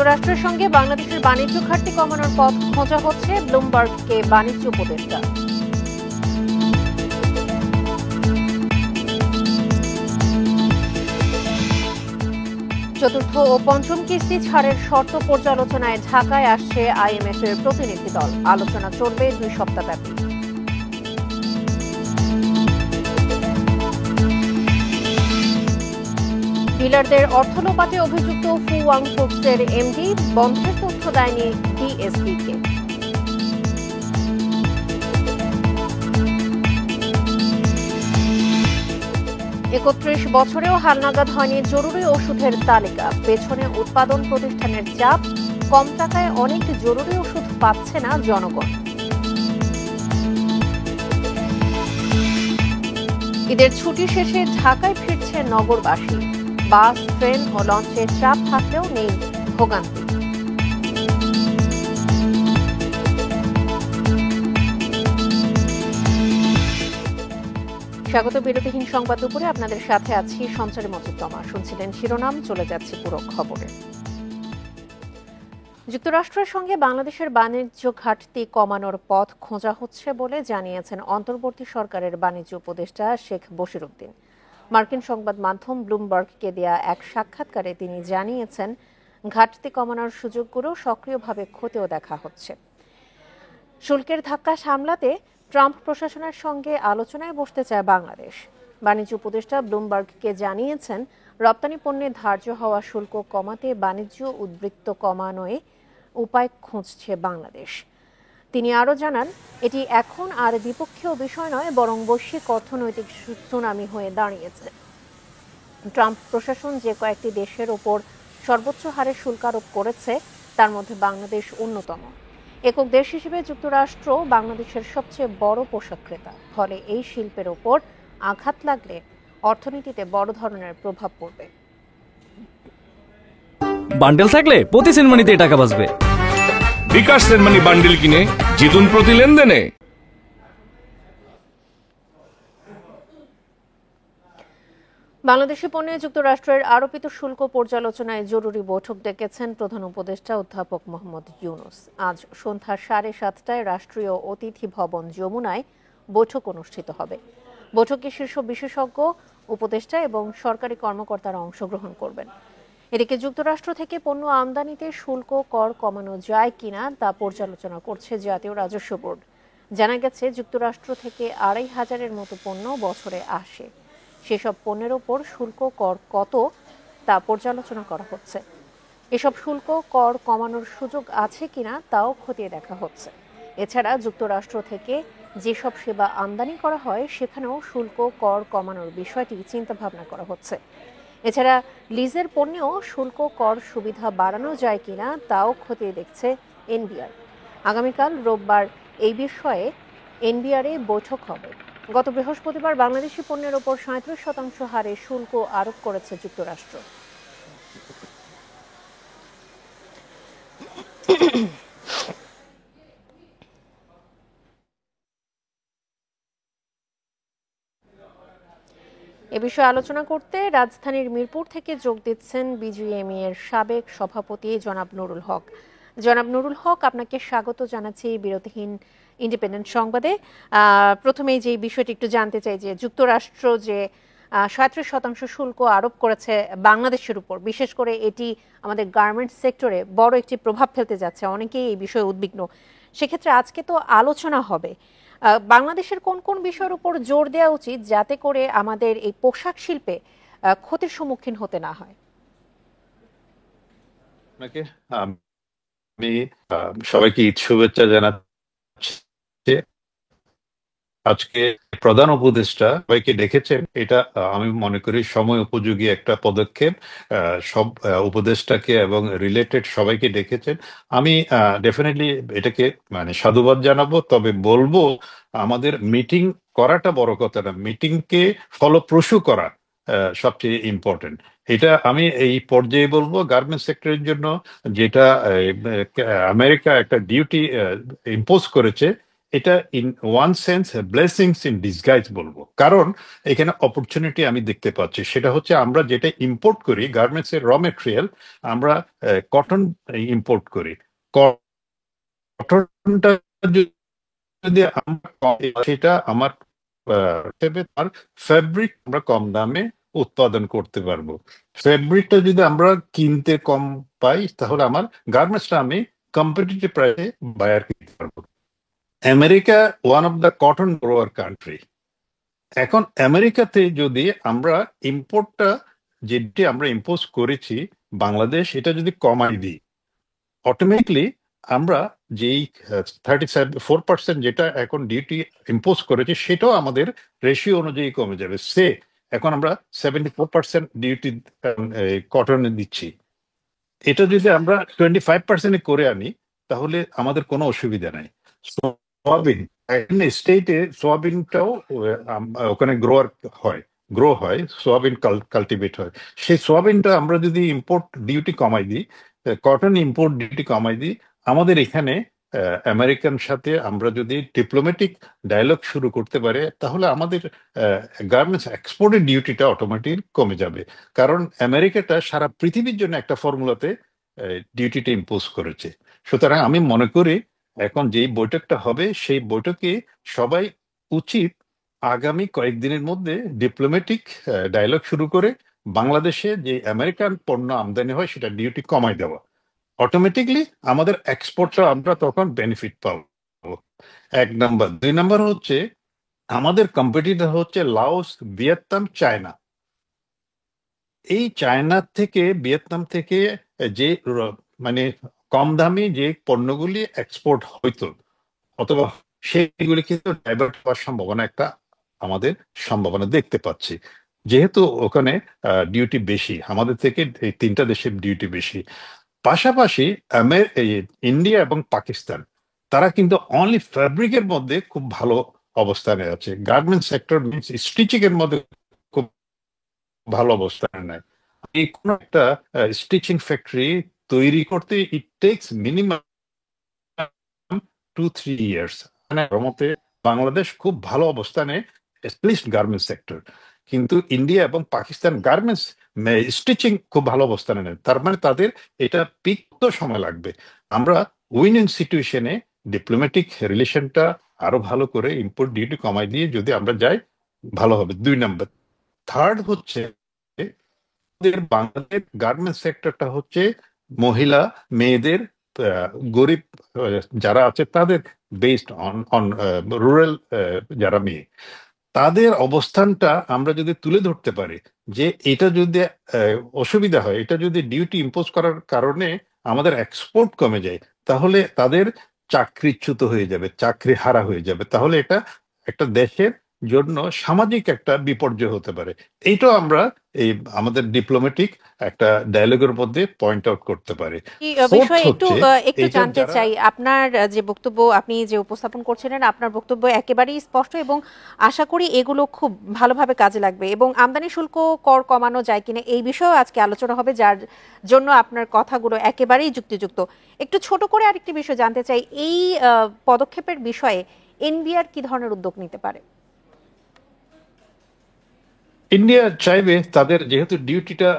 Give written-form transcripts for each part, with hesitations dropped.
যুক্তরাষ্ট্রের সঙ্গে বাংলাদেশের বাণিজ্য ঘাটতি কমানোর পথ খোঁজা হচ্ছে, ব্লুমবার্গকে বাণিজ্য উপদেষ্টা। চতুর্থ ও পঞ্চম কিস্তি ছাড়ের শর্ত পর্যালোচনায় ঢাকায় আসছে আইএমএফ এর প্রতিনিধি দল। আলোচনা চলবে 2 সপ্তাহব্যাপী। ডিলারদের অর্থ লোপাটে অভিযুক্ত ফু ওয়াং ফুডসের এমডি বন্ধের তথ্য দেয়নি ডিএসইকে। 31 বছরেও হালনাগাদ হয়নি জরুরি ওষুধের তালিকা। পেছনে উৎপাদন প্রতিষ্ঠানের চাপ, কম টাকায় অনেক জরুরি ওষুধ পাচ্ছে না জনগণ। ঈদের ছুটি শেষে ঢাকায় ফিরছে নগরবাসী। বাস, ট্রেন ও লঞ্চে চাপ থাকলেও নেই ভোগান্তি। স্বাগত বিরতিহীন সংবাদ দুপুরে আপনাদের সাথে আছি সঞ্চারী মজুমদার। শুনছিলেন শিরোনাম, চলে যাচ্ছে পুরো খবরে। যুক্তরাষ্ট্রের সঙ্গে বাংলাদেশের বাণিজ্য ঘাটতি কমানোর পথ খোঁজা হচ্ছে বলে জানিয়েছেন অন্তর্বর্তী সরকারের বাণিজ্য উপদেষ্টা শেখ বশির উদ্দিন। মার্কিন সংবাদ মাধ্যম ব্লুমবার্গকে দেয়া এক সাক্ষাৎকারে তিনি জানিয়েছেন, ঘাটতি কমানোর সুযোগগুলো সক্রিয়ভাবে খতিয়ে দেখা হচ্ছে। শুল্কের ধাক্কা সামলাতে ট্রাম্প প্রশাসনের সঙ্গে আলোচনায় বসতে চায় বাংলাদেশ। বাণিজ্য উপদেষ্টা ব্লুমবার্গকে জানিয়েছেন, রপ্তানি পণ্যে ধার্য হওয়া শুল্ক কমাতে বাণিজ্য উদ্বৃত্ত কমানোয় উপায় খুঁজছে বাংলাদেশ। তিনি আরও জানান, এটি এখন আর দ্বিপক্ষীয় বিষয় নয়, বরং বৈশ্বিক অর্থনৈতিক সুনামি হয়ে দাঁড়িয়েছে। ট্রাম্প প্রশাসন যে কয়েকটি দেশের ওপর সর্বোচ্চ হারে শুল্ক আরোপ করেছে, তার মধ্যে বাংলাদেশ অন্যতম। একক দেশ হিসেবে যুক্তরাষ্ট্র বাংলাদেশের সবচেয়ে বড় পোশাক ক্রেতা। ফলে এই শিল্পের ওপর আঘাত লাগলে অর্থনীতিতে বড় ধরনের প্রভাব পড়বে। বান্ডেল থাকলে প্রতি সেনমানিতে টাকা বাঁচবে। বিকাশ সেনমানি বান্ডেল কিনে জিতুন প্রতি লেনদেনে। বাংলাদেশি পণ্যে যুক্তরাষ্ট্রের আরোপিত শুল্ক পর্যালোচনায় জরুরি বৈঠক ডেকেছেন প্রধান উপদেষ্টা অধ্যাপক মোহাম্মদ ইউনূস। আজ সন্ধ্যা 7:30টায় রাষ্ট্রীয় অতিথি ভবন যমুনায় বৈঠক অনুষ্ঠিত হবে। বৈঠকে শীর্ষ বিশেষজ্ঞ, উপদেষ্টা এবং সরকারি কর্মকর্তারা অংশগ্রহণ করবেন। এদিকে যুক্তরাষ্ট্র থেকে পণ্য আমদানিতে শুল্ক কর কমানো যায় কিনা তা পর্যালোচনা করছে জাতীয় রাজস্ব বোর্ড। জানা গেছে, যুক্তরাষ্ট্র থেকে 2500-এর মতো পণ্য বছরে আসে। সেসব পণ্যের ওপর শুল্ক কর কত তা পর্যালোচনা করা হচ্ছে। এসব শুল্ক কর কমানোর সুযোগ আছে কিনা তাও খতিয়ে দেখা হচ্ছে। এছাড়া যুক্তরাষ্ট্র থেকে যেসব সেবা আমদানি করা হয় সেখানেও শুল্ক কর কমানোর বিষয়টি চিন্তাভাবনা করা হচ্ছে। এছাড়া লিজের পণ্যেও শুল্ক কর সুবিধা বাড়ানো যায় কিনা তাও খতিয়ে দেখছে এনবিআর। আগামীকাল রোববার এই বিষয়ে এনবিআরে বৈঠক হবে। গত বৃহস্পতিবার বাংলাদেশি পণ্যের ওপর 37% হারে শুল্ক আরোপ করেছে যুক্তরাষ্ট্র। এ বিষয়ে আলোচনা করতে রাজধানীর মিরপুর থেকে যোগ দিচ্ছেন বিজিএমইএ এর সাবেক সভাপতি জনাব নুরুল হক। জনাব নুরুল হক, আপনাকে স্বাগত জানাচ্ছি বিরতিহীন ইন্ডিপেন্ডেন্ট সংবাদে। প্রথমেই যে বিষয়টি একটু জানতে চাই যে যুক্তরাষ্ট্র যে 37% শুল্ক আরোপ করেছে বাংলাদেশের উপর, বিশেষ করে এটি আমাদের গার্মেন্টস সেক্টরে বড় একটি প্রভাব ফেলতে যাচ্ছে। অনেকেই এই বিষয়ে উদ্বিগ্ন। সেক্ষেত্রে আজকে তো আলোচনা হবে, বাংলাদেশের কোন কোন বিষয়ের উপর জোর দেওয়া উচিত যাতে করে আমাদের এই পোশাক শিল্পে ক্ষতির সম্মুখীন হতে না হয়? আমি সবাইকে ঈদ শুভেচ্ছা জানাচ্ছি। আজকে প্রধান উপদেষ্টা সবাইকে ডেকেছেন, এটা আমি মনে করি সময় উপযোগী একটা পদক্ষেপ। সব উপদেষ্টাকে এবং রিলেটেড সবাইকে ডেকেছেন। আমি ডেফিনেটলি এটাকে মানে সাধুবাদ জানাবো। তবে বলবো, আমাদের মিটিং করাটা বড় কথা না, মিটিংকে ফলপ্রসূ করা সবচেয়ে ইম্পর্টেন্ট। এটা আমি এই পর্যায়ে বলবো, গার্মেন্টস সেক্টরের জন্য যেটা আমেরিকা একটা ডিউটি ইম্পোজ করেছে, এটা in one sense blessings in disguise বলবো, কারণ এখানে অপরচুনিটি আমি দেখতে পাচ্ছি। সেটা হচ্ছে আমরা যেটা ইম্পোর্ট করি গার্মেন্টস এর র মেটেরিয়াল, আমরা কটন ইম্পোর্ট করি। কটনটা যদি আমরা সেটা আমার আর ফেব্রিক আমরা কম দামে উৎপাদন করতে পারবো। ফেব্রিকটা যদি আমরা কিনতে কম পাই, তাহলে আমার গার্মেন্টসটা আমি কম্পিটিটিভ প্রাইসে বায়ার কিনতে পারবো। America one of the cotton grower country. এখন আমেরিকাতে যদি আমরা ইম্পোর্টটা যেটি আমরা ইম্পোজ করেছি বাংলাদেশ, এটা যদি কমাই দিই, অটোমেটিকলি আমরা যেই 34% যেটা এখন ডিউটি ইম্পোজ করেছি, সেটাও আমাদের রেশিও অনুযায়ী কমে যাবে। এখন আমরা 74% ডিউটি কটনে দিচ্ছি। এটা যদি আমরা 25% করে আনি, তাহলে আমাদের কোনো অসুবিধা নাই। সোয়াবিন, স্টেটে সোয়াবিনটাও ওখানে গ্রো হয়, সোয়াবিন কাল্টিভেট হয়। সেই সোয়াবিনটা আমরা যদি ইম্পোর্ট ডিউটি কমাই দিই, কটন ইম্পোর্ট ডিউটি কমাই দিই, আমাদের এখানে আমেরিকান সাথে আমরা যদি ডিপ্লোম্যাটিক ডায়ালগ শুরু করতে পারে, তাহলে আমাদের গার্মেন্টস এক্সপোর্টের ডিউটিটা অটোমেটিক কমে যাবে। কারণ আমেরিকাটা সারা পৃথিবীর জন্য একটা ফর্মুলাতে ডিউটিটা ইম্পোজ করেছে। সুতরাং আমি মনে করি এখন যেই বৈঠকটা হবে, সেই বৈঠকে সবাই উচিত আগামী কয়েকদিনের মধ্যে ডিপ্লোম্যাটিক ডায়ালগ শুরু করে বাংলাদেশে যে আমেরিকান পণ্য আমদানি হয় সেটা ডিউটি কমাই দেওয়া। অটোমেটিকলি আমাদের এক্সপোর্টটা আমরা তখন বেনিফিট পাবো। 1 নাম্বার। 2 নাম্বার হচ্ছে আমাদের কম্পিটিটর হচ্ছে লাওস, ভিয়েতনাম, চায়না। এই ভিয়েতনাম থেকে যে মানে কম দামি যে পণ্যগুলি এক্সপোর্ট হইতো অথবা সেগুলি কিন্তু ডাইভার্ট হওয়ার আমাদের সম্ভাবনা দেখতে পাচ্ছি, যেহেতু ওখানে ডিউটি বেশি, আমাদের থেকে এই 3টা দেশের ডিউটি বেশি। পাশাপাশি এই ইন্ডিয়া এবং পাকিস্তান, তারা কিন্তু অনলি ফ্যাব্রিকের মধ্যে খুব ভালো অবস্থানে আছে। গার্মেন্ট সেক্টর মিনস স্টিচিং এর মধ্যে খুব ভালো অবস্থানে নেয়। এই কোন একটা স্টিচিং ফ্যাক্টরি তৈরি করতে ইট টেক্স মিনিমাম 2-3 ইয়ার্স। মানে আমার মতে বাংলাদেশ খুব ভালো অবস্থানে, এটলিস্ট গার্মেন্টস সেক্টর। কিন্তু ইন্ডিয়া এবং পাকিস্তান গার্মেন্টস স্টিচিং খুব ভালো অবস্থানে নেই। তার মানে তাদের এটা পিক তো সময় লাগবে। আমরা উইন ইন সিচুয়েশনে ডিপ্লোম্যাটিক রিলেশনটা আরো ভালো করে ইম্পোর্ট ডিউটি কমাই দিয়ে যদি আমরা যাই, ভালো হবে। 2 নাম্বার। থার্ড হচ্ছে বাংলাদেশ গার্মেন্টস সেক্টরটা হচ্ছে মহিলা, মেয়েদের, গরিব যারা আছে তাদের বেসড অন অন রুরাল যারা মেয়ে, তাদের অবস্থানটা আমরা যদি তুলে ধরতে পারি যে এটা যদি অসুবিধা হয়, এটা যদি ডিউটি ইম্পোজ করার কারণে আমাদের এক্সপোর্ট কমে যায়, তাহলে তাদের চাকরিচ্যুত হয়ে যাবে, চাকরি হারা হয়ে যাবে। তাহলে এটা একটা দেশের জন্য সামাজিক একটা বিপর্যয় হতে পারে। এইটাও আমরা এই আমাদের ডিপ্লোম্যাটিক একটা ডায়ালগের মধ্যে পয়েন্ট আউট করতে পারি। এই ফোর্থ বিষয়ে একটু হচ্ছে একটু এইটা জানতে যারা চাই, আপনার যে বক্তব্য আপনি যে উপস্থাপন করছিলেন, আপনার বক্তব্য একেবারেই স্পষ্ট এবং আশা করি এগুলো খুব ভালোভাবে কাজে লাগবে এবং আমদানি শুল্ক কর কমানো যায় কিনা এই বিষয়েও আজকে আলোচনা হবে, যার জন্য আপনার কথাগুলো একেবারেই যুক্তিযুক্ত। একটু ছোট করে আরেকটি বিষয় জানতে চাই, এই পদক্ষেপের বিষয়ে এনবিআর কি ধরনের উদ্যোগ নিতে পারে? ইন্ডিয়া চাইবে তাদের, যেহেতু ডিউটিটা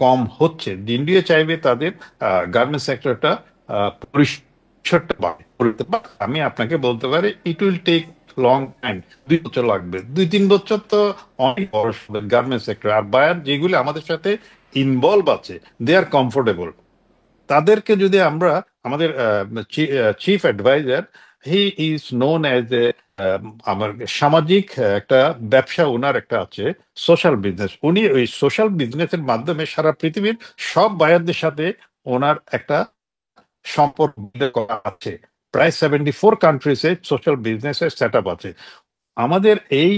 কম হচ্ছে, ইন্ডিয়া চাইবে তাদের গার্মেন্ট সেক্টরটা পরিসরটা করতে। আমি আপনাকে বলতে পারি it will take long time, 2 বছর লাগবে। 2-3 বছর তো অনেক বড় গার্মেন্ট সেক্টর। আর বায়ার যেগুলি আমাদের সাথে ইনভলভ আছে, দে আর কমফোর্টেবল। তাদেরকে যদি আমরা, আমাদের chief adviser, he is known as a, আমার সামাজিক একটা ব্যবসা ওনার একটা আছে, সোশ্যাল বিজনেস। উনি ওই সোশ্যাল বিজনেসের মাধ্যমে সারা পৃথিবীর সব বায়ারদের সাথে ওনার একটা সম্পর্ক করা আছে। প্রায় 74 কান্ট্রিজে সোশ্যাল বিজনেসের সেট আপ আছে। আমাদের এই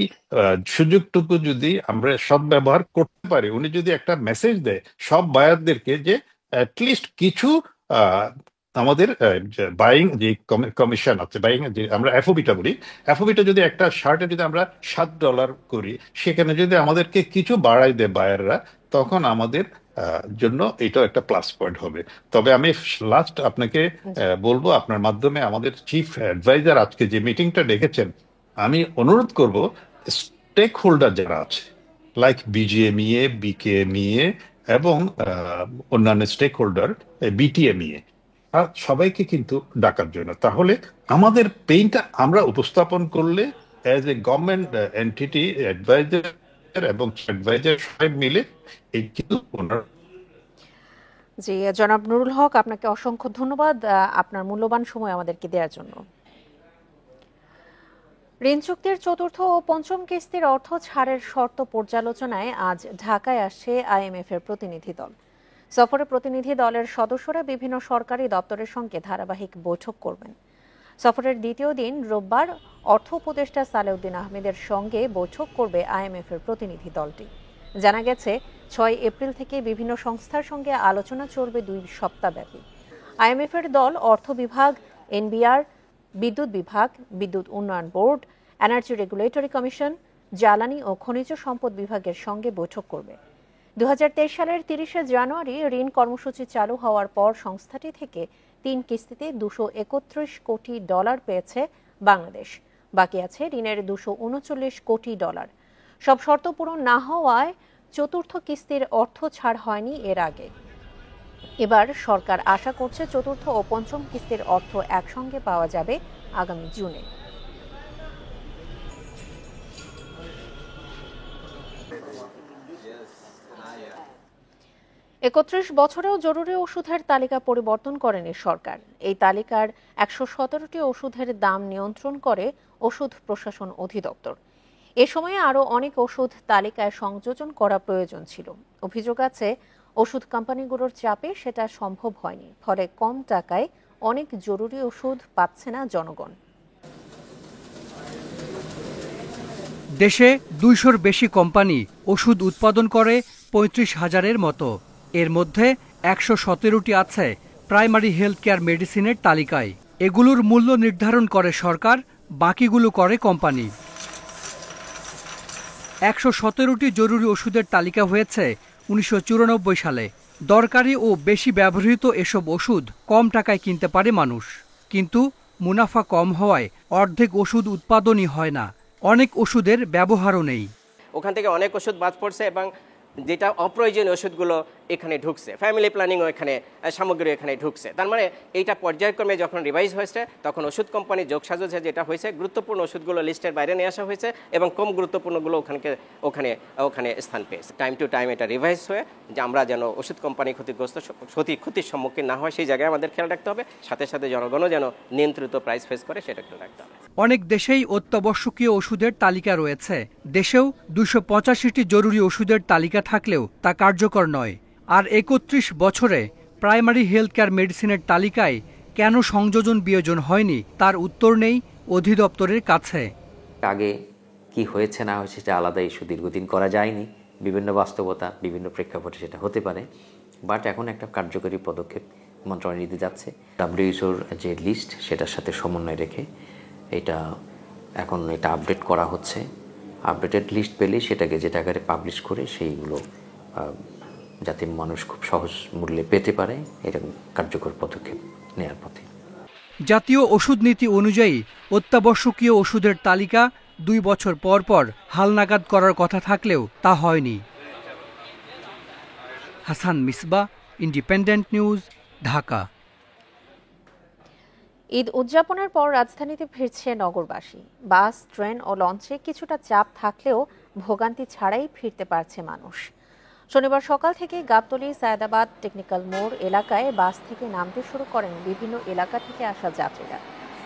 সুযোগটুকু যদি আমরা সদ্ব্যবহার করতে পারি, উনি যদি একটা মেসেজ দেয় সব বায়ারদেরকে যে অ্যাটলিস্ট কিছু আহ, আমাদের বাইং যে কমিশন আছে, বাইং যে আমরা এফওবিটা বলি, এফওবিটা যদি একটা শার্টে যদি আমরা $7 করি, সেখানে যদি আমাদেরকে কিছু বাড়াই দেয় বায়াররা, তখন আমাদের জন্য এটাও একটা প্লাস পয়েন্ট হবে। তবে আমি লাস্ট আপনাকে জি। বলবো, আপনার মাধ্যমে আমাদের চিফ অ্যাডভাইজার আজকে যে মিটিংটা ডেকেছেন, আমি অনুরোধ করব স্টেক হোল্ডার যারা আছে, লাইক বিজিএমইএ, বিকেএমইএ এবং অন্যান্য স্টেক হোল্ডার, বিটিএমইএ, সবাইকে কিন্তু ডাকার জন্য। তাহলে আমাদের পেইনটা আমরা উপস্থাপন করলে as a government entity, adviser এবং অ্যাডভাইজার সবাই মিলে এই কিন্তু জি, জনাব নুরুল হক, আপনাকে অসংখ্য ধন্যবাদ আপনার মূল্যবান সময় আমাদেরকে দেওয়ার জন্য। ঋণ চুক্তির চতুর্থ ও পঞ্চম কিস্তির অর্থ ছাড়ের শর্ত পর্যালোচনায় আজ ঢাকায় আসছে আইএমএফ এর প্রতিনিধি দল। সফরে প্রতিনিধি দলের সদস্যরা বিভিন্ন সরকারি দপ্তরের সঙ্গে ধারাবাহিক বৈঠক করবেন। সফরের দ্বিতীয় দিন রোববার অর্থ উপদেষ্টা সালেউদ্দিন আহমেদের সঙ্গে বৈঠক করবে আইএমএফ এর প্রতিনিধি দলটি। জানা গেছে 6 এপ্রিল থেকে বিভিন্ন সংস্থার সঙ্গে আলোচনা চলবে 2 সপ্তাহব্যাপী। আইএমএফ এর দল অর্থ বিভাগ, এনবিআর, বিদ্যুৎ বিভাগ, বিদ্যুৎ উন্নয়ন বোর্ড, এনার্জি রেগুলেটরি কমিশন, জ্বালানি ও খনিজ সম্পদ বিভাগের সঙ্গে বৈঠক করবে। 2023 সালের 30শে জানুয়ারি ঋণ কর্মসূচি চালু হওয়ার পর সংস্থাটি থেকে 3 কিস্তিতে $231 কোটি পেয়েছে বাংলাদেশ। বাকি আছে ঋণের $239 কোটি। সব শর্ত পূরণ না হওয়ায় চতুর্থ কিস্তির অর্থ ছাড় হয়নি এর আগে। এবার সরকার আশা করছে চতুর্থ ও পঞ্চম কিস্তির অর্থ একসঙ্গে পাওয়া যাবে আগামী জুনে। একত্রিশ বছরেও জরুরি ওষুধের তালিকা পরিবর্তন করেনি সরকার। এই তালিকার 117টি ওষুধের দাম নিয়ন্ত্রণ করে ওষুধ প্রশাসন অধিদপ্তর। এ সময়ে আরও অনেক ওষুধ তালিকায় সংযোজন করা প্রয়োজন ছিল। অভিযোগ আছে ওষুধ কোম্পানিগুলোর চাপে সেটা সম্ভব হয়নি, ফলে কম টাকায় অনেক জরুরি ওষুধ পাচ্ছে না জনগণ। দেশে 200-র বেশি কোম্পানি ওষুধ উৎপাদন করে 35,000-এর মতো। এর মধ্যে 117টি আছে প্রাইমারি হেলথ কেয়ার মেডিসিনের তালিকায়। এগুলোর মূল্য নির্ধারণ করে সরকার, বাকিগুলো করে কোম্পানি। 117টি জরুরি ওষুধের তালিকা হয়েছে 1994 সালে। দরকারি ও বেশি ব্যবহৃত এসব ওষুধ কম টাকায় কিনতে পারে মানুষ, কিন্তু মুনাফা কম হওয়ায় অর্ধেক ওষুধ উৎপাদনই হয় না। অনেক ওষুধের ব্যবহারও নেই। ওখান থেকে অনেক ওষুধ বাদ পড়ছে এবং যেটা অপ্রয়োজনীয় ওষুধগুলো এখানে ঢুকছে, ফ্যামিলি প্ল্যানিংও এখানে সামগ্রী এখানে ঢুকছে। তার মানে এইটা পর্যায়ক্রমে যখন রিভাইজ হয়েছে তখন ওষুধ কোম্পানি যোগসাজশে যেটা হয়েছে, গুরুত্বপূর্ণ ওষুধগুলো লিস্টের বাইরে নিয়ে আসা হয়েছে এবং কম গুরুত্বপূর্ণগুলো ওখানে স্থান পেয়েছে। টাইম টু টাইম এটা রিভাইজ হয়ে যে আমরা যেন ওষুধ কোম্পানি ক্ষতির সম্মুখীন না হয় সেই জায়গায় আমাদের খেয়াল রাখতে হবে। সাথে সাথে জনগণও যেন নিয়ন্ত্রিত প্রাইস ফেস করে সেটা খেয়াল রাখতে হবে। অনেক দেশেই অত্যাবশ্যকীয় ওষুধের তালিকা রয়েছে। দেশেও 285টি জরুরি ওষুধের তালিকা থাকলেও তা কার্যকর নয়। আর 31 বছরে প্রাইমারি হেলথ কেয়ার মেডিসিনের তালিকায় কেন সংযোজন বিয়োজন হয়নি তার উত্তর নেই অধিদপ্তরের কাছে। আগে কি হয়েছে না হয়েছে সেটা আলাদা ইস্যু, দীর্ঘদিন করা যায়নি, বিভিন্ন বাস্তবতা বিভিন্ন প্রেক্ষাপটে সেটা হতে পারে। বাট এখন একটা কার্যকরী পদক্ষেপ মন্ত্রণালয় নিতে যাচ্ছে। WHOর যে লিস্ট সেটার সাথে সমন্বয় রেখে এটা আপডেট করা হচ্ছে। আপডেটেড লিস্ট পেলে সেটাকে যে আকারে পাবলিশ করে সেইগুলো যাতে মানুষ খুব সহজ মূল্যে পেতে পারে, এরকম কার্যকর পদক্ষেপ নেওয়ার পথে। জাতীয় ওষুধ নীতি অনুযায়ী অত্যাবশ্যকীয় ওষুধের তালিকা 2 বছর পর পর হালনাগাদ করার কথা থাকলেও তা হয়নি। Hasan Misbah, independent news, Dhaka. ঈদ উদযাপনের পর রাজধানীতে ফিরছে নগরবাসী। বাস, ট্রেন ও লঞ্চে কিছুটা চাপ থাকলেও ভোগান্তি ছাড়াই ফিরতে পারছে মানুষ। শনিবার সকাল থেকে গাবতলী, সায়েদাবাদ, টেকনিক্যাল মোড় এলাকায় বাস থেকে নামতে শুরু করেন বিভিন্ন এলাকা থেকে আসা যাত্রীরা।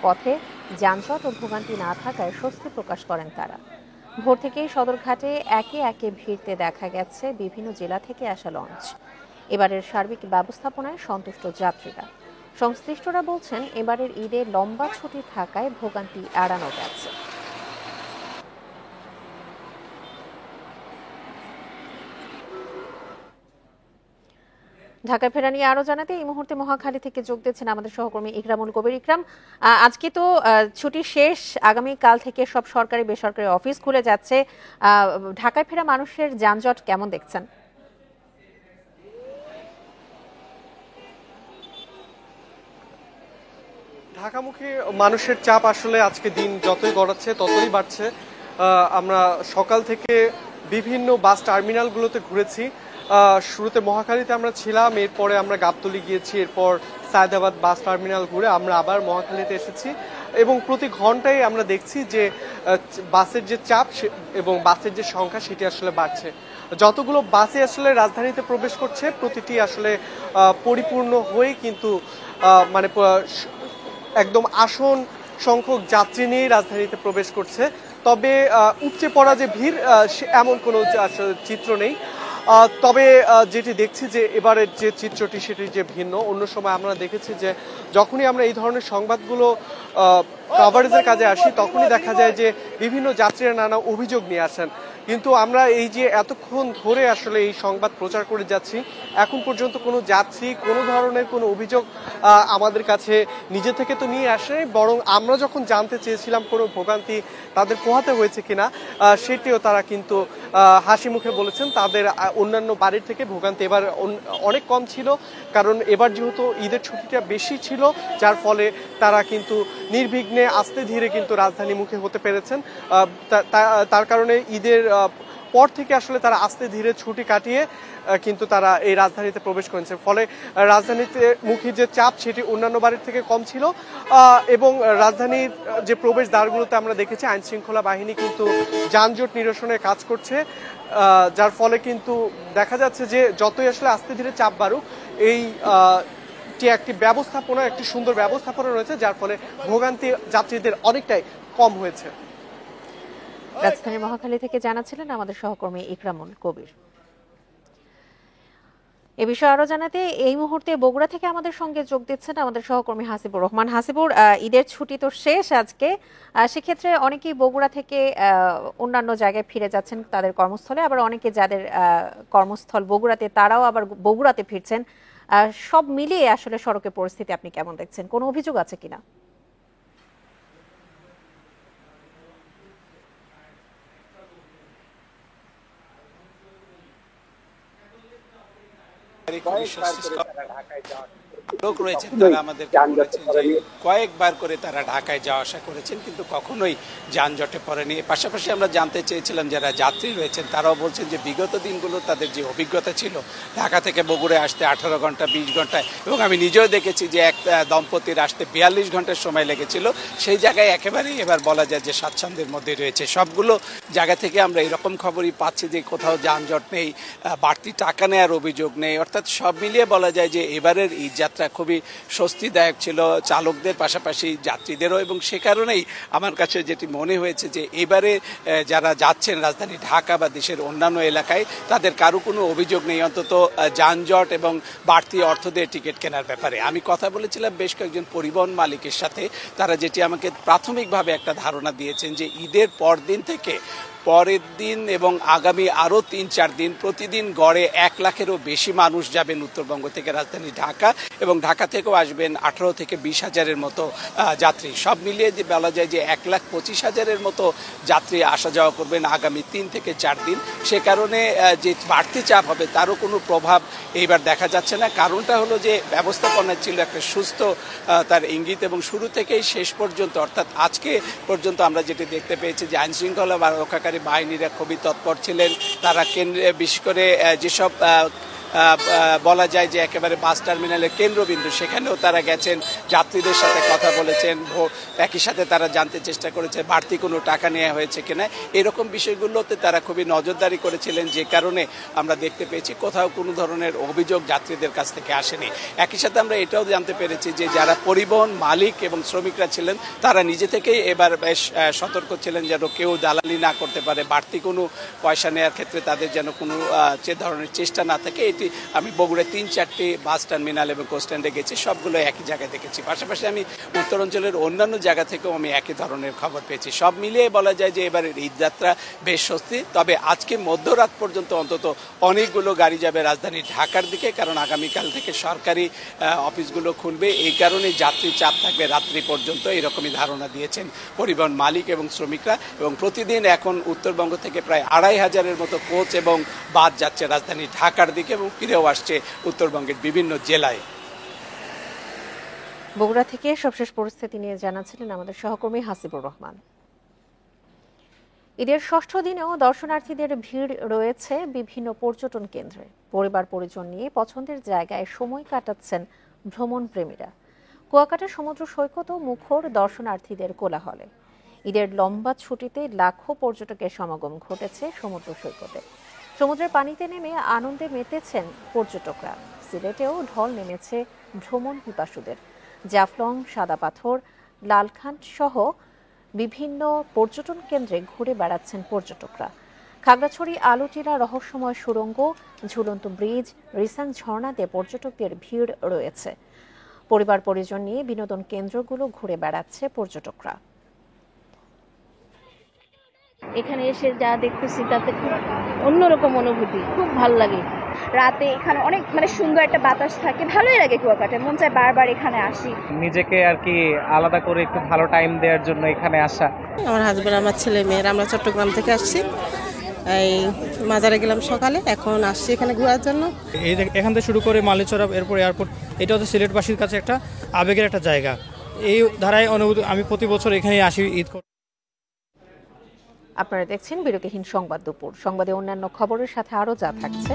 পথে যানজট ও ভোগান্তি না থাকায় স্বস্তি প্রকাশ করেন তারা। ভোর থেকেই সদরঘাটে একে একে ভিড়তে দেখা গেছে বিভিন্ন জেলা থেকে আসা লঞ্চ। এবারের সার্বিক ব্যবস্থাপনায় সন্তুষ্ট যাত্রীরা। সংশ্লিষ্টরা বলছেন এবারের ঈদে লম্বা ছুটি থাকায় ভোগান্তি এড়ানো গেছে। ঢাকা ফেরা নিয়ে আরো জানাতে এই মুহূর্তে মহাখালী থেকে যোগ দিচ্ছেন আমাদের সহকর্মী ইকরামুল কবির। ইকরাম, আজকে তো ছুটি শেষ, আগামী কাল থেকে সব সরকারি বেসরকারি অফিস খুলে যাচ্ছে। ঢাকায় ফেরা মানুষের যানজট কেমন দেখছেন? ঢাকামুখী মানুষের চাপ আসলে আজকে দিন যতই গড়াচ্ছে ততই বাড়ছে। আমরা সকাল থেকে বিভিন্ন বাস টার্মিনালগুলোতে ঘুরেছি। শুরুতে মহাখালীতে আমরা ছিলাম, এরপরে আমরা গাবতলী গিয়েছি, এরপর সায়দাবাদ বাস টার্মিনাল ঘুরে আমরা আবার মহাখালীতে এসেছি এবং প্রতি ঘন্টায় আমরা দেখছি যে বাসের যে চাপ এবং বাসের যে সংখ্যা সেটি আসলে বাড়ছে। যতগুলো বাসে আসলে রাজধানীতে প্রবেশ করছে প্রতিটি আসলে পরিপূর্ণ হয়ে কিন্তু মানে একদম আসন সংখ্যক যাত্রী নিয়ে রাজধানীতে প্রবেশ করছে। তবে উপচে পড়া যে ভিড় এমন কোনো চিত্র নেই। তবে যেটি দেখছি যে এবারের যে চিত্রটি সেটি যে ভিন্ন। অন্য সময় আমরা দেখেছি যে যখনই আমরা এই ধরনের সংবাদগুলো কভারেজের কাজে আসি তখনই দেখা যায় যে বিভিন্ন যাত্রীরা নানা অভিযোগ নিয়ে আসেন, কিন্তু আমরা এই যে এতক্ষণ ধরে আসলে এই সংবাদ প্রচার করে যাচ্ছি এখন পর্যন্ত কোনো যাত্রী কোনো ধরনের কোনো অভিযোগ আমাদের কাছে নিজে থেকে তো নিয়ে আসে, বরং আমরা যখন জানতে চেয়েছিলাম কোনো ভোগান্তি তাদের পোহাতে হয়েছে কিনা সেটিও তারা কিন্তু হাসি মুখে বলেছেন তাদের অন্যান্য বাড়ির থেকে ভোগান্তি এবার অনেক কম ছিল, কারণ এবার যেহেতু ঈদের ছুটিটা বেশি ছিল যার ফলে তারা কিন্তু নির্বিঘ্নে আস্তে ধীরে কিন্তু রাজধানী মুখে হতে পেরেছেন। তার কারণে ঈদের পর থেকে আসলে তারা আস্তে ধীরে ছুটি কাটিয়ে কিন্তু তারা এই রাজধানীতে প্রবেশ করেছে, ফলে রাজধানীতে মুখী যে চাপ সেটি অন্যান্য বাড়ির থেকে কম ছিল। এবং রাজধানীর যে প্রবেশ দ্বারগুলোতে আমরা দেখেছি আইন শৃঙ্খলা বাহিনী কিন্তু যানজট নিরসনের কাজ করছে, যার ফলে কিন্তু দেখা যাচ্ছে যে যতই আসলে আস্তে ধীরে চাপ বাড়ুক এই একটি ব্যবস্থাপনা একটি সুন্দর ব্যবস্থাপনা রয়েছে, যার ফলে ভোগান্তি যাত্রীদের অনেকটাই কম হয়েছে। রাজধানী মহাখালী থেকে জানাচ্ছিলেন আমাদের সহকর্মী ইকরামুল কবির। এ বিষয়ে আরো জানাতে এই মুহূর্তে বগুড়া থেকে আমাদের সঙ্গে যোগ দিচ্ছেন আমাদের সহকর্মী হাসিবুর রহমান। হাসিবুর, ঈদের ছুটি তো শেষ আজকে, সেক্ষেত্রে অনেকেই বগুড়া থেকে অন্যান্য জায়গায় ফিরে যাচ্ছেন তাদের কর্মস্থলে, আবার অনেকে যাদের কর্মস্থল বগুড়াতে তারাও আবার বগুড়াতে ফিরছেন। সব মিলিয়ে আসলে সড়কের পরিস্থিতি আপনি কেমন দেখছেন? কোনো অভিযোগ আছে কিনা? লোক রয়েছেন তারা আমাদেরকে বলেছেন যে কয়েকবার করে তারা ঢাকায় যাওয়া আসা করেছেন কিন্তু কখনোই যানজটে পড়েনি। পাশাপাশি আমরা জানতে চেয়েছিলাম যারা যাত্রী রয়েছেন তারাও বলছেন যে বিগত দিনগুলো তাদের যে অভিজ্ঞতা ছিল ঢাকা থেকে বগুড়ায় আসতে 18 ঘন্টা 20 ঘন্টায়, এবং আমি নিজেও দেখেছি যে এক দম্পতির আসতে 42 ঘন্টার সময় লেগেছিল, সেই জায়গায় একেবারেই এবার বলা যায় যে স্বাচ্ছন্দ্যের মধ্যে রয়েছে। সবগুলো জায়গা থেকে আমরা এরকম খবরই পাচ্ছি যে কোথাও যানজট নেই, বাড়তি টাকা নেওয়ার অভিযোগ নেই, অর্থাৎ সব মিলিয়ে বলা যায় যে এবারের ঈদ যাত্রা খুবই স্বস্তিদায়ক ছিল চালকদের পাশাপাশি যাত্রীদেরও, এবং সে কারণেই আমার কাছে যেটি মনে হয়েছে যে এবারে যারা যাচ্ছেন রাজধানী ঢাকা বা দেশের অন্যান্য এলাকায় তাদের কারো কোনো অভিযোগ নেই, অন্তত যানজট এবং বাড়তি অর্থ দিয়ে টিকিট কেনার ব্যাপারে। আমি কথা বলেছিলাম বেশ কয়েকজন পরিবহন মালিকের সাথে, তারা যেটি আমাকে প্রাথমিকভাবে একটা ধারণা দিয়েছেন যে ঈদের পরদিন থেকে পরের দিন এবং আগামী আরও 3-4 দিন প্রতিদিন গড়ে 1 লাখেরও বেশি মানুষ যাবেন উত্তরবঙ্গ থেকে রাজধানী ঢাকা, এবং ঢাকা থেকেও আসবেন 18 থেকে 20 হাজারের মতো যাত্রী। সব মিলিয়ে যে বলা যায় যে 1,25,000-এর মতো যাত্রী আসা যাওয়া করবেন আগামী 3 থেকে 4 দিন। সে কারণে যে বাড়তি চাপ হবে তারও কোনো প্রভাব এইবার দেখা যাচ্ছে না। কারণটা হলো যে ব্যবস্থাপনা ছিল একটা সুস্থ তার ইঙ্গিত, এবং শুরু থেকেই শেষ পর্যন্ত অর্থাৎ আজকে পর্যন্ত আমরা যেটি দেখতে পেয়েছি যে আইনশৃঙ্খলা রক্ষাকারী বাহিনীরা খুবই তৎপর ছিলেন। তারা কেন্দ্রে বিশেষ করে যেসব বলা যায় যে একেবারে বাস টার্মিনালের কেন্দ্রবিন্দু সেখানেও তারা গেছেন, যাত্রীদের সাথে কথা বলেছেন, একই সাথে তারা জানতে চেষ্টা করেছে বাড়তি কোনো টাকা নেওয়া হয়েছে কিনা, এরকম বিষয়গুলোতে তারা খুবই নজরদারি করেছিলেন, যে কারণে আমরা দেখতে পেয়েছি কোথাও কোনো ধরনের অভিযোগ যাত্রীদের কাছ থেকে আসেনি। একই সাথে আমরা এটাও জানতে পেরেছি যে যারা পরিবহন মালিক এবং শ্রমিকরা ছিলেন তারা নিজে থেকেই এবার বেশ সতর্ক ছিলেন যেন কেউ দালালি না করতে পারে, বাড়তি কোনো পয়সা নেওয়ার ক্ষেত্রে তাদের যেন কোনো যে ধরনের চেষ্টা না থাকে। এটি আমি বগুড়ায় 3-4টি বাস টার্মিনাল এবং কোস্ট্যান্ডে গেছি, সবগুলো একই জায়গায় দেখেছি। পাশাপাশি আমি উত্তরাঞ্চলের অন্যান্য জায়গা থেকেও আমি একই ধরনের খবর পেয়েছি। সব মিলিয়ে বলা যায় যে এবারের ঈদযাত্রা বেশ স্বস্তি। তবে আজকে মধ্যরাত পর্যন্ত অন্তত অনেকগুলো গাড়ি যাবে রাজধানী ঢাকার দিকে, কারণ আগামীকাল থেকে সরকারি অফিসগুলো খুলবে, এই কারণে যাত্রী চাপ থাকবে রাত্রি পর্যন্ত, এরকমই ধারণা দিয়েছেন পরিবহন মালিক এবং শ্রমিকরা। এবং প্রতিদিন এখন উত্তরবঙ্গ থেকে প্রায় 2,500-এর মতো কোচ এবং বাস যাচ্ছে রাজধানী ঢাকার দিকে এবং ফিরেও আসছে উত্তরবঙ্গের বিভিন্ন জেলায়। বগুড়া থেকে সবশেষ পরিস্থিতি নিয়ে জানাচ্ছিলেন আমাদের সহকর্মী হাসিবুর রহমান। ঈদের ষষ্ঠ দিনেও দর্শনার্থীদের ভিড় রয়েছে বিভিন্ন পর্যটন কেন্দ্রে। পরিবার পরিজন নিয়ে পছন্দের জায়গায় সময় কাটাচ্ছেন ভ্রমণ প্রেমীরা। কুয়াকাটা সমুদ্র সৈকতও মুখর দর্শনার্থীদের কোলাহলে। ঈদের লম্বা ছুটিতে লাখো পর্যটকের সমাগম ঘটেছে সমুদ্র সৈকতে। সমুদ্রের পানিতে নেমে আনন্দে মেতেছেন পর্যটকরা। সিলেটেও ঢল নেমেছে ভ্রমণ পিপাসুদের। জাফলং, সাদা পাথর, লালখান সহ বিভিন্ন পর্যটন কেন্দ্রে ঘুরে বেড়াচ্ছেন পর্যটকরা। খাগড়াছড়ি আলুটিরা রহস্যময় সুড়ঙ্গ, ঝুলন্ত ব্রিজ, রিসাং ঝর্ণাতে পর্যটকদের ভিড় রয়েছে। পরিবার পরিজন নিয়ে বিনোদন কেন্দ্রগুলো ঘুরে বেড়াচ্ছে পর্যটকরা। এখানে এসে যা দেখতেছি তাতে খুব অন্যরকম অনুভূতি, খুব ভালো লাগে। রাতে এখানে অনেক সুন্দর একটা বাতাস থাকে, ভালোই লাগে। কুয়াকাটায় মন চায় বারবার এখানে আসি। নিজেকে আর কি আলাদা করে একটু ভালো টাইম দেওয়ার জন্য এখানে আসা। আমার হাজবেন্ড, আমার ছেলে মেয়েরা, আমরা চট্টগ্রাম থেকে আসছি। এই মাজারে গেলাম সকালে, এখন আসছি এখানে ঘোরার জন্য। এখান থেকে শুরু করে মালিচরা, এরপর এয়ারপোর্ট, এটা হচ্ছে সিলেটবাসীর কাছে একটা আবেগের একটা জায়গা। এই ধারায় অনুভূতি আমি প্রতি বছর এখানে আসি ঈদ করতে। আপনারা দেখছেন বিরতিহীন সংবাদ দুপুর। সংবাদে অন্যান্য খবরের সাথে আরো যা থাকছে।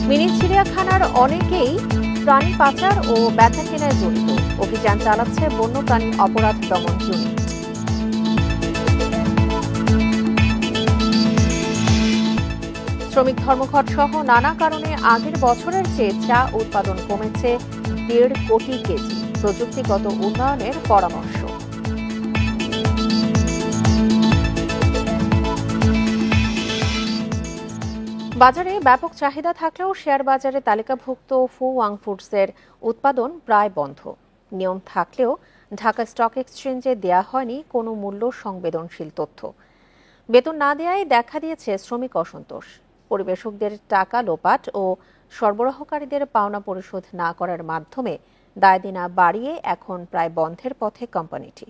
মিনি চিড়িয়াখানার অনেকেই প্রাণী পাচার ও বেচা কেনায় জড়িত। অভিযান চালাচ্ছে বন্যপ্রাণী অপরাধ দমন ইউনিট। শ্রমিক ধর্মঘট সহ নানা কারণে আগের বছরের চেয়ে চা উৎপাদন কমেছে 1.5 কোটি কেজি। প্রযুক্তিগত উন্নয়নের পরামর্শ। বাজারে ব্যাপক চাহিদা থাকলেও শেয়ার বাজারে তালিকাভুক্ত ফুয়াং ফুডসের উৎপাদন প্রায় বন্ধ। নিয়ম থাকলেও ঢাকা স্টক এক্সচেঞ্জে দেয়া হয়নি কোনো মূল্য সংবেদনশীল তথ্য। বেতন না দেয়ায় দেখা দিয়েছে শ্রমিক অসন্তোষ। পরিবেশকদের টাকা লোপাট ও সরবরাহকারীদের পাওনা পরিশোধ না করার মাধ্যমে দায়দিনা বাড়িয়ে এখন প্রায় বন্ধের পথে কোম্পানিটি।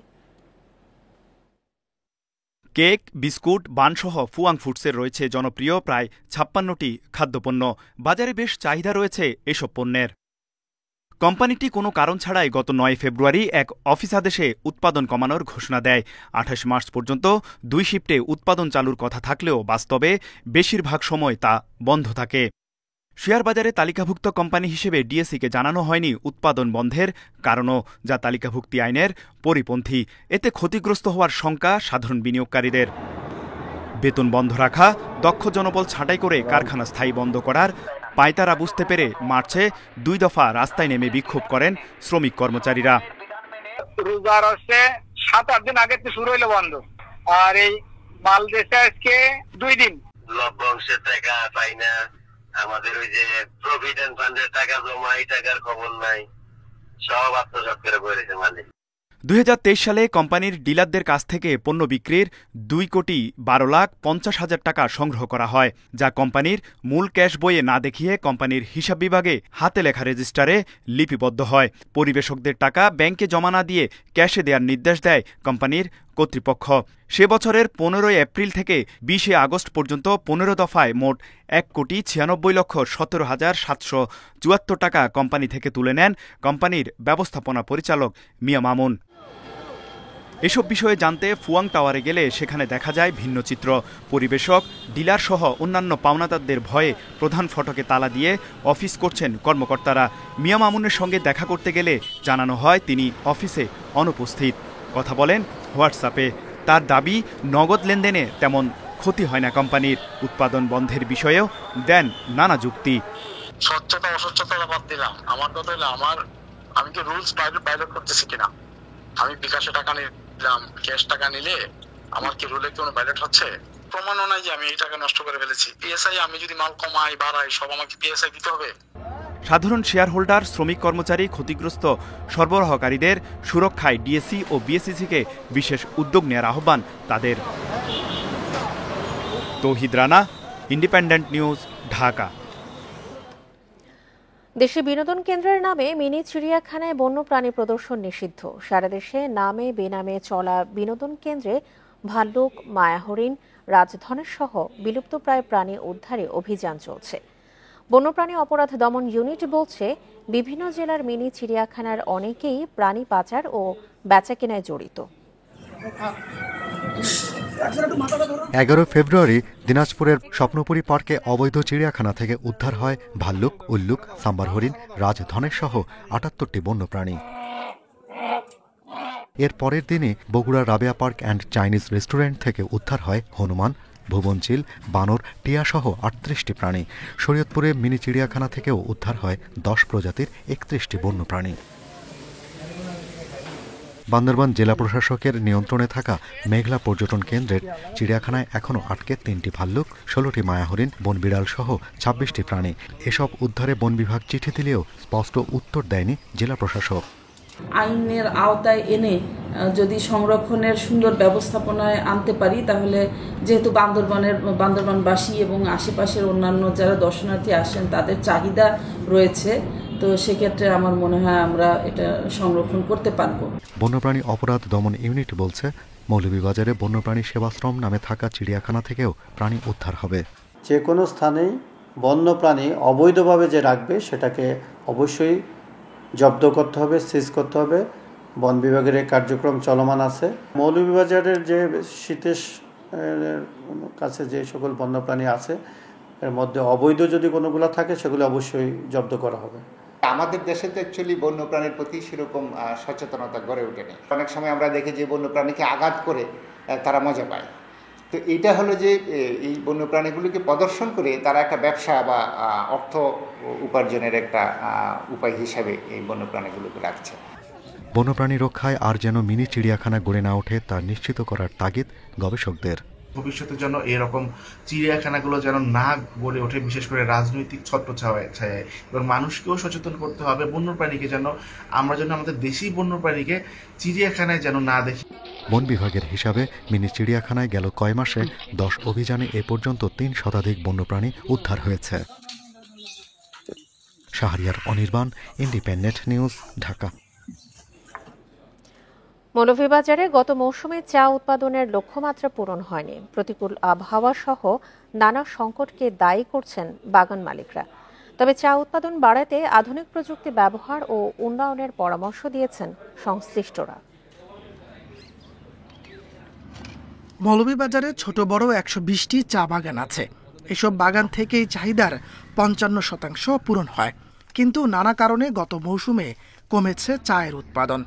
কেক, বিস্কুট, বানসহ ফুয়াং ফুডসের রয়েছে জনপ্রিয় প্রায় 56টি খাদ্যপণ্য। বাজারে বেশ চাহিদা রয়েছে এসব পণ্যের। কোম্পানিটি কোনো কারণ ছাড়াই গত 9 ফেব্রুয়ারি এক অফিস আদেশে উৎপাদন কমানোর ঘোষণা দেয়। 28 মার্চ পর্যন্ত 2 শিফটে উৎপাদন চালুর কথা থাকলেও বাস্তবে বেশিরভাগ সময় তা বন্ধ থাকে। শেয়ার বাজারে তালিকাভুক্ত কোম্পানি হিসেবে ডিএসইকে জানানো হয়নি উৎপাদন বন্ধের কারণও, যা তালিকাভুক্তি আইনের পরিপন্থী। এতে ক্ষতিগ্রস্ত হওয়ার শঙ্কা সাধারণ বিনিয়োগকারীদের। বেতন বন্ধ রাখা, দক্ষ জনবল ছাঁটাই করে কারখানা স্থায়ী বন্ধ করার পায়তারা বুঝতে পেরে মার্চে 2 দফা রাস্তায় নেমে বিক্ষোভ করেন শ্রমিক কর্মচারীরা। রোজার হচ্ছে 7-8 দিন আগে শুরু হইলো বন্ধ, আর এই মাল দেশে আজকে 2 দিন। লভ্যাংশের টাকা পাই না, আমাদের ওই যে প্রভিডেন্ট ফান্ডের টাকা জমা, এই টাকার খবর নাই, সব আত্মসাৎ করে বলেছে মালিক। 2023 সালে কোম্পানির ডিলারদের কাছ থেকে পণ্য বিক্রির 2,12,50,000 টাকা সংগ্রহ করা হয়, যা কোম্পানির মূল ক্যাশ বইয়ে না দেখিয়ে কোম্পানির হিসাব বিভাগে হাতে লেখা রেজিস্টারে লিপিবদ্ধ হয়। পরিবেশকদের টাকা ব্যাংকে জমা না দিয়ে ক্যাশে দেওয়ার নির্দেশ দেয় কোম্পানির কর্তৃপক্ষ। সে বছরের 15 এপ্রিল থেকে 20 আগস্ট পর্যন্ত 15 দফায় মোট 1,96,17,774 টাকা কোম্পানি থেকে তুলে নেন কোম্পানির ব্যবস্থাপনা পরিচালক মিয়া মামুন। এসব বিষয়ে জানতে ফুয়াং টাওয়ারে গেলে সেখানে দেখা যায় ভিন্ন চিত্র। পরিবেশক, ডিলার সহ অন্যান্য পাওনাদারদের ভয়ে প্রধান ফটকে তালা দিয়ে অফিস করছেন কর্মকর্তারা। মিয়া মামুনের সঙ্গে দেখা করতে গেলে জানানো হয় তিনি অফিসে অনুপস্থিত। কথা বলেন হোয়াটসঅ্যাপে। তার দাবি, নগদ লেনদেনে তেমন ক্ষতি হয় না কোম্পানির। উৎপাদন বন্ধের বিষয়েও দেন নানা যুক্তি। স্বচ্ছতা অস্বচ্ছতা বাদ দিলাম, আমার কথা হলো আমি কি রুলস ভায়োলেট করতেছি কিনা। আমি বিকাশে টাকা নিলাম, ক্যাশ টাকা নিলে আমার কি রুলে কোনো ভায়োলেট হচ্ছে? প্রমাণও নাই যে আমি এই টাকা নষ্ট করে ফেলেছি। পিএসআই আমি যদি মাল কমাই বাড়াই সব আমাকে পিএসআই দিতে হবে। সাধারণ শেয়ার হোল্ডার, শ্রমিক কর্মচারী, ক্ষতিগ্রস্ত সরবরাহকারীদের সুরক্ষায় ডিএসই ও বিএসইসিকে বিশেষ উদ্যোগ নেওয়ার আহ্বান তাদের। তৌহিদ রানা, ইন্ডিপেন্ডেন্ট নিউজ, ঢাকা। দেশে বিনোদন কেন্দ্রের নামে মিনি চিড়িয়াখানায় বন্যপ্রাণী প্রদর্শন নিষিদ্ধ। সারা দেশে নামে বেনামে চলা বিনোদন কেন্দ্রে ভাল্লুক, মায়াহরিণ, রাজধনেশ সহ বিলুপ্তপ্রায় প্রাণী উদ্ধারে অভিযান চলছে। বন্যপ্রাণী অপরাধ দমন ইউনিট বলছে, বিভিন্ন জেলার মিনি চিড়িয়াখানার অনেকেই প্রাণী পাচার ও বেচাকেনায় জড়িত। 11 ফেব্রুয়ারি দিনাজপুরের স্বপ্নপুরী পার্কে অবৈধ চিড়িয়াখানা থেকে উদ্ধার হয় ভাল্লুক, উল্লুক, সাম্বার হরিণ, রাজধনেশ সহ 78টি বন্যপ্রাণী। এর পরের দিনই বগুড়ার Rabeya park and Chinese restaurant থেকে উদ্ধার হয় হনুমান, ভুবনচিল, বানর, টিয়া সহ 38টি প্রাণী। শরীয়তপুরে মিনি চিড়িয়াখানা থেকেও উদ্ধার হয় 10 প্রজাতির 31টি বন্যপ্রাণী। বান্দরবান জেলা প্রশাসকের নিয়ন্ত্রণে থাকা মেঘলা পর্যটন কেন্দ্রের চিড়িয়াখানায় এখনও আটকে 3টি ভাল্লুক, 16টি মায়াহরিণ, বনবিড়াল সহ 26টি প্রাণী। এসব উদ্ধারে বন বিভাগ চিঠি দিলেও স্পষ্ট উত্তর দেয়নি জেলা প্রশাসক। আইনের আওতায় এনে যদি সংরক্ষণের সুন্দর ব্যবস্থাপনায় আনতে পারি, তাহলে যেহেতু বান্দরবানবাসী এবং আশেপাশের অন্যান্য যারা দর্শনার্থী আসেন তাদের চাহিদা রয়েছে, তো সেক্ষেত্রে আমার মনে হয় আমরা এটা সংরক্ষণ করতে পারবো। বন্যপ্রাণী অপরাধ দমন ইউনিট বলছে, মৌলভীবাজারে বন্যপ্রাণী সেবাশ্রম নামে থাকা চিড়িয়াখানা থেকেও প্রাণী উদ্ধার হবে। যে কোনো স্থানেই বন্যপ্রাণী অবৈধভাবে যে রাখবে সেটাকে অবশ্যই জব্দ করতে হবে, সিজ করতে হবে। বন বিভাগের এই কার্যক্রম চলমান আছে। মৌলভীবাজারের যে শীতের কাছে যে সকল বন্যপ্রাণী আছে এর মধ্যে অবৈধ যদি কোনোগুলো থাকে সেগুলো অবশ্যই জব্দ করা হবে। আমাদের দেশে তো অ্যাকচুয়ালি বন্যপ্রাণীর প্রতি সেরকম সচেতনতা গড়ে ওঠেনি। অনেক সময় আমরা দেখি যে বন্যপ্রাণীকে আঘাত করে তারা মজা পায়। তো এইটা হলো যে এই বন্যপ্রাণীগুলিকে প্রদর্শন করে তারা একটা ব্যবসা বা অর্থ উপার্জনের একটা উপায় হিসাবে এই বন্যপ্রাণীগুলোকে রাখছে। বন্যপ্রাণী রক্ষায় আর যেন মিনি চিড়িয়াখানা গড়ে না ওঠে তা নিশ্চিত করার তাগিদ গবেষকদের। ভবিষ্যতে যেন এরকম চিড়িয়াখানাগুলো যেন না গড়ে ওঠে, বিশেষ করে রাজনৈতিক ছত্রছায়ায় এবং মানুষকেও সচেতন করতে হবে বন্যপ্রাণীকে যেন আমরা যেন আমাদের দেশি বন্যপ্রাণীকে চিড়িয়াখানায় যেন না দেখি। বন বিভাগের হিসাবে মিনি চিড়িয়াখানায় গেল কয় মাসে 10 অভিযানে এ পর্যন্ত 3 শতাধিক বন্যপ্রাণী উদ্ধার হয়েছে। Shahriar Anirban, independent news, Dhaka. মৌলভীবাজারে গত মৌসুমে চা উৎপাদনের লক্ষ্যমাত্রা পূরণ হয়নি। প্রতিকূল আবহাওয়া সহ নানা সংকটকে দায়ী করছেন বাগান মালিকরা। তবে চা উৎপাদন বাড়াতে আধুনিক প্রযুক্তি ব্যবহার ও উন্নয়নের পরামর্শ দিয়েছেন সংশ্লিষ্টরা। মৌলভীবাজারে ছোট বড় 120টি চা বাগান আছে। এসব বাগান থেকেই চাহিদার 55% পূরণ হয়, কিন্তু নানা কারণে গত মৌসুমে কমেছে চায়ের উৎপাদন।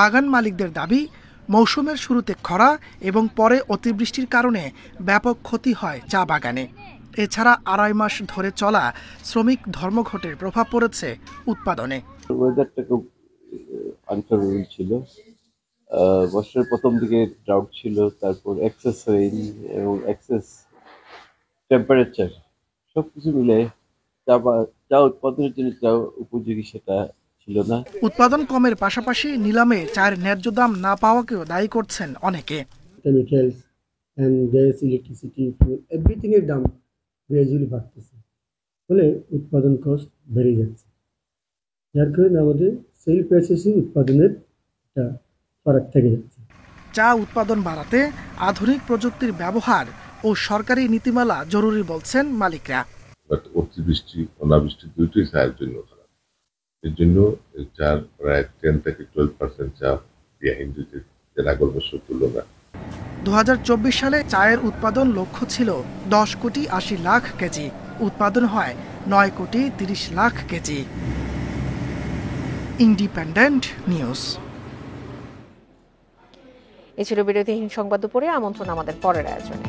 বাগান মালিকদের দাবি, মৌসুমের শুরুতে খরা এবং পরে অতিবৃষ্টির কারণে ব্যাপক ক্ষতি হয় চা বাগানে। এছাড়া 2.5 মাস ধরে চলা শ্রমিক ধর্মঘটের প্রভাব পড়েছে উৎপাদনে। ওয়েদারটা খুব আনফেভারেবল ছিল। বছরের প্রথম দিকে ড্রাউট ছিল, তারপর এক্সেস রেইন এবং এক্সেস টেম্পারেচার সবকিছু মিলে চা উৎপাদনের জন্য চা উপযোগী সেটা ছিল না। উৎপাদন কমের পাশাপাশি নিলামে চায়ের ন্যায্য দাম না পাওয়াকেও দায়ী করছেন অনেকে। Chemicals and gas, electricity, fuel, everything এর দাম গ্র্যাজুয়ালি বাড়তেছে, ফলে উৎপাদন কস্ট বেড়ে যাচ্ছে, যার কারণে আমাদের সেল প্রাইসেসে উৎপাদনের একটা ফারাক থেকে যাচ্ছে। চা উৎপাদন বাড়াতে আধুনিক প্রযুক্তির ব্যবহার ও সরকারি নীতিমালা জরুরি বলছেন মালিকরা। অতিবৃষ্টি, অনাবৃষ্টি দুটোই চায়ের জন্য খারাপ। এর জন্য চার প্রায় 10 থেকে 12% চা ইন্ডিতে আগের বছর তুলনায়। 2024 সালে চায়ের উৎপাদন লক্ষ্য ছিল 10 কোটি 80 লাখ কেজি। উৎপাদন হয় 9 কোটি 30 লাখ কেজি। Independent news. এ ছিল বিরতিহীন সংবাদ দুপুরে। আমন্ত্রণ আমাদের পরের আয়োজনে।